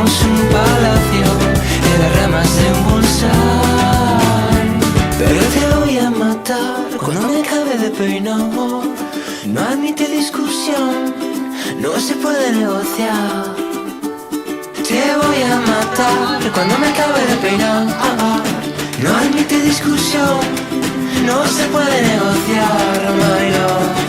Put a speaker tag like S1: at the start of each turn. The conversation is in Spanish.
S1: somos un palacio en las ramas de un bonsai. Pero te voy a matar cuando me acabe de peinar. No admite discusión, no se puede negociar. Te voy a matar cuando me acabe de peinar. No admite discusión, no se puede negociar, my love.